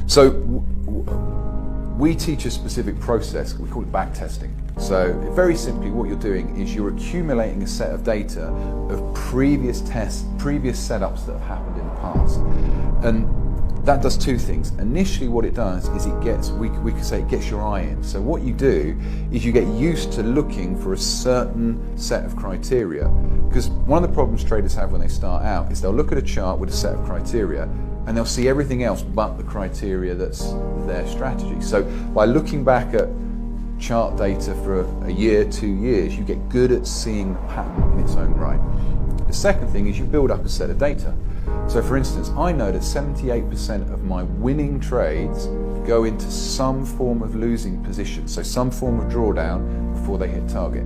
So we teach a specific process, we call it backtesting. So very simply what you're doing is you're accumulating a set of data of previous tests, previous setups that have happened in the past. And that does two things. Initially what it does is it gets, we could say it gets your eye in. So what you do is you get used to looking for a certain set of criteria. Because one of the problems traders have when they start out is they'll look at a chart with a set of criteria and they'll see everything else but the criteria that's their strategy. So by looking back at chart data for a year, 2 years, you get good at seeing the pattern in its own right. The second thing is you build up a set of data. So for instance, I know that 78% of my winning trades go into some form of losing position, so some form of drawdown before they hit target.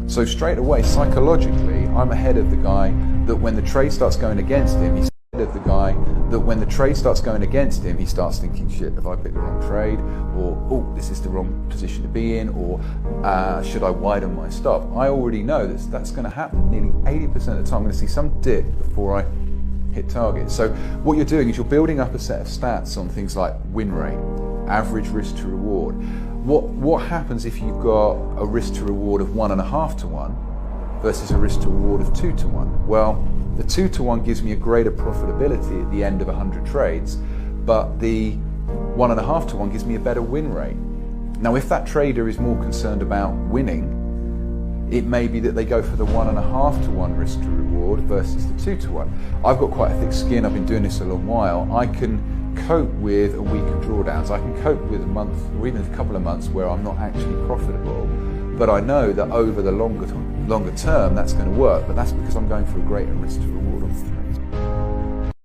So straight away, psychologically, I'm ahead of the guy that when the trade starts going against him, he's ahead of the guy that when the trade starts going against him, he starts thinking, shit, have I picked the wrong trade? Or, oh, this is the wrong position to be in, or should I widen my stop? I already know that's going to happen nearly 80% of the time. I'm going to see some dip before I hit target. So what you're doing is you're building up a set of stats on things like win rate, average risk to reward. What happens if you've got a risk to reward of 1.5 to 1 versus a risk to reward of 2 to 1? Well, the 2 to 1 gives me a greater profitability at the end of 100 trades, but the 1.5 to 1 gives me a better win rate. Now, if that trader is more concerned about winning, it may be that they go for the 1.5 to 1 risk to reward versus the 2 to 1. I've got quite a thick skin, I've been doing this a long while. I can cope with a week of drawdowns. I can cope with a month or even a couple of months where I'm not actually profitable, but I know that over the longer term that's going to work, but that's because I'm going for a greater risk to reward on the trade.